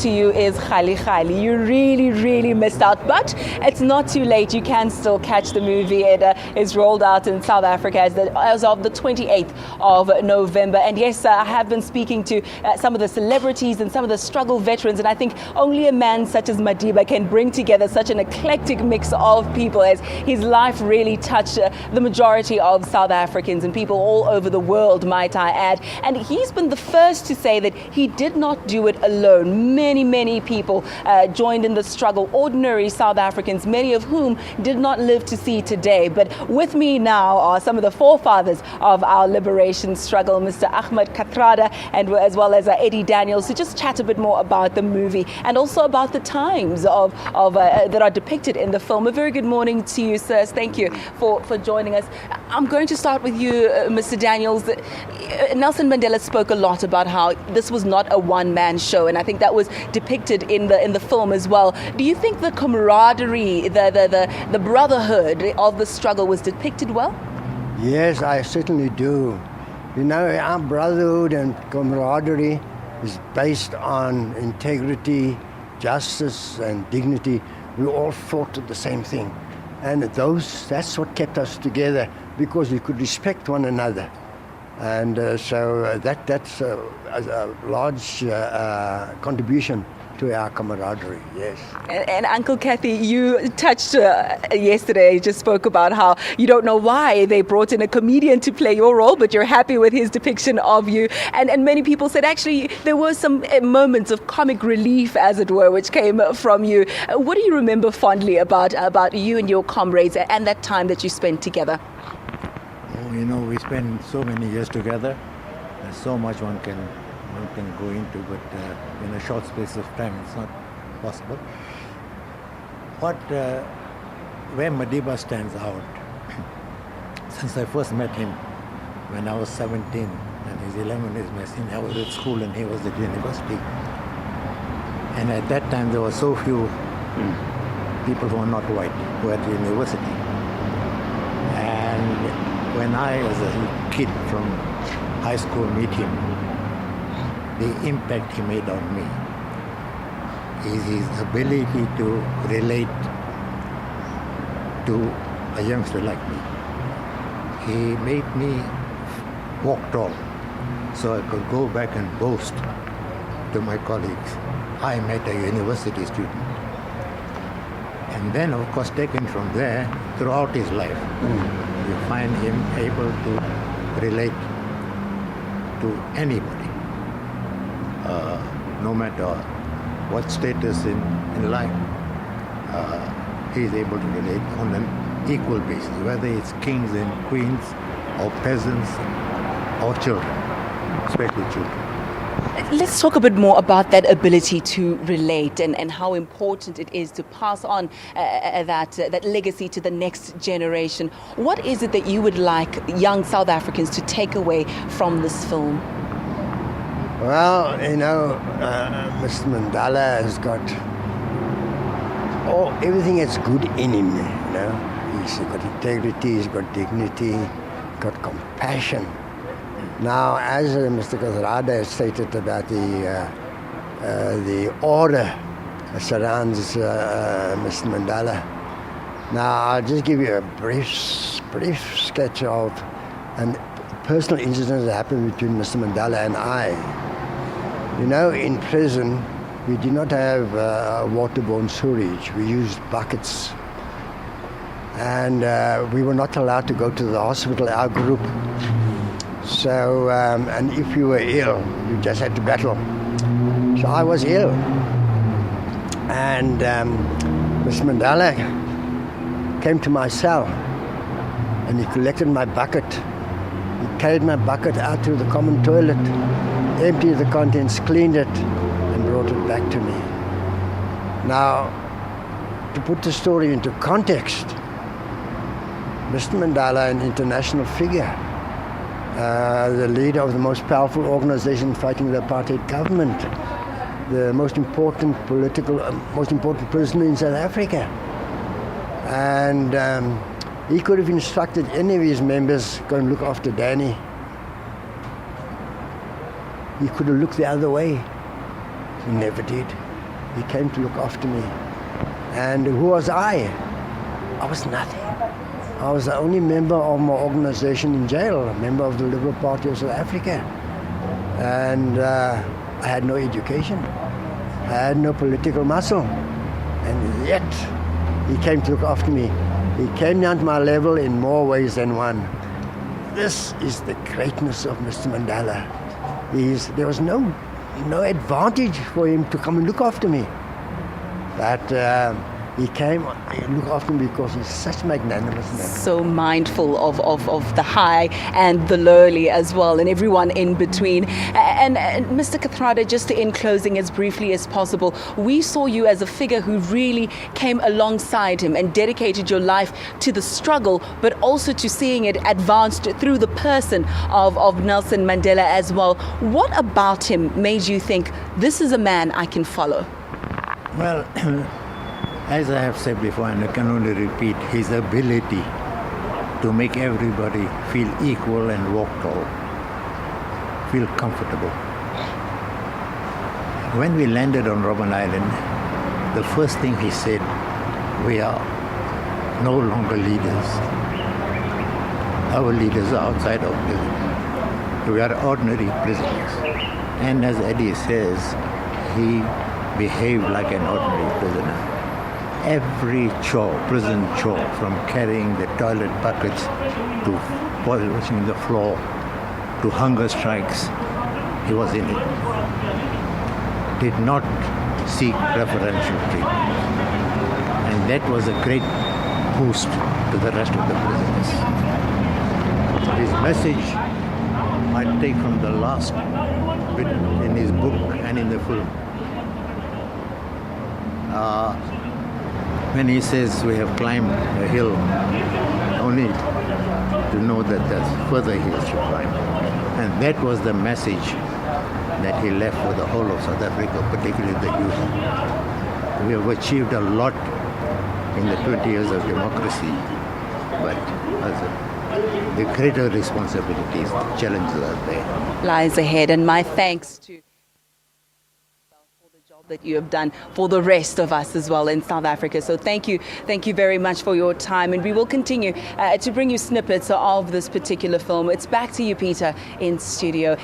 to you is Khali Khali. You really missed out, but it's not too late. You can still catch the movie. It is rolled out in South Africa as of the 28th of November. And yes, I have been speaking to some of the celebrities and some of the struggle veterans, and I think only a man such as Madiba can bring together such an eclectic mix of people, as his life really touched the majority of South Africans and people all over the world, might I add. And he's been the first to say that he did not do it alone. Many people joined in the struggle, ordinary South Africans, many of whom did not live to see today. But with me now are some of the forefathers of our liberation struggle, Mr. Ahmed, Kathrada, and as well as Eddie Daniels, to just chat a bit more about the movie and also about the times of that are depicted in the film. A very good morning to you, sirs. Thank you for joining us. I'm going to start with you, Mr. Daniels. Nelson Mandela spoke a lot about how this was not a one-man show, and I think that was depicted in the film as well. Do you think the camaraderie, the brotherhood of the struggle was depicted well? Yes, I certainly do. You know, our brotherhood and camaraderie is based on integrity, justice, and dignity. We all fought at the same thing, and that's what kept us together, because we could respect one another. And so that's a large contribution to our camaraderie, yes. And Uncle Kathy, you touched yesterday, just spoke about how you don't know why they brought in a comedian to play your role, but you're happy with his depiction of you. And many people said actually there were some moments of comic relief, as it were, which came from you. What do you remember fondly about you and your comrades and that time that you spent together? You know, we spent so many years together. There's so much one can go into, but in a short space of time, it's not possible. Where Madiba stands out, since I first met him when I was 17, and he's 11 years my senior, I was at school and he was at university. And at that time, there were so few people who were not white who were at the university. And when I, as a kid from high school, meet him, the impact he made on me is his ability to relate to a youngster like me. He made me walk tall so I could go back and boast to my colleagues, I met a university student. And then, of course, taken from there throughout his life, you find him able to relate to anybody, no matter what status in life. He is able to relate on an equal basis, whether it's kings and queens or peasants or children, especially children. Let's talk a bit more about that ability to relate and how important it is to pass on that legacy to the next generation. What is it that you would like young South Africans to take away from this film? Well, you know, Mr. Mandela has got everything that's good in him, you know. He's got integrity, he's got dignity, got compassion. Now, as Mr. Kathrada has stated about the order that surrounds Mr. Mandela, now I'll just give you a brief sketch of a personal incident that happened between Mr. Mandela and I. You know, in prison, we did not have waterborne sewage. We used buckets. And we were not allowed to go to the hospital, our group. So, and if you were ill, you just had to battle. So I was ill. And Mr. Mandela came to my cell and he collected my bucket. He carried my bucket out to the common toilet, emptied the contents, cleaned it, and brought it back to me. Now, to put the story into context, Mr. Mandela, an international figure, the leader of the most powerful organization fighting the apartheid government, the most important prisoner in South Africa. And he could have instructed any of his members, go and look after Danny. He could have looked the other way. He never did. He came to look after me. And who was I? I was nothing. I was the only member of my organization in jail, a member of the Liberal Party of South Africa. And I had no education. I had no political muscle. And yet, he came to look after me. He came down to my level in more ways than one. This is the greatness of Mr. Mandela. There was no advantage for him to come and look after me. But he came and looked after me because he's such a magnanimous man. So mindful of the high and the lowly as well, and everyone in between. And Mr. Kathrada, just in closing as briefly as possible, we saw you as a figure who really came alongside him and dedicated your life to the struggle, but also to seeing it advanced through the person of Nelson Mandela as well. What about him made you think, this is a man I can follow? Well, as I have said before, and I can only repeat, his ability to make everybody feel equal and walk tall, feel comfortable. When we landed on Robben Island, the first thing he said, we are no longer leaders. Our leaders are outside of prison. We are ordinary prisoners. And as Eddie says, he behaved like an ordinary prisoner. Every chore, prison chore, from carrying the toilet buckets to polishing the floor to hunger strikes, he was in it. Did not seek preferential treatment. And that was a great boost to the rest of the prisoners. His message I take from the last bit in his book and in the film. When he says we have climbed a hill, only to know that there's further hills to climb. And that was the message that he left for the whole of South Africa, particularly the youth. We have achieved a lot in the 20 years of democracy, but the greater responsibilities, challenges are there. Lies ahead, and my thanks to that you have done for the rest of us as well in South Africa. So thank you very much for your time, and we will continue to bring you snippets of this particular film. It's back to you, Peter, in studio.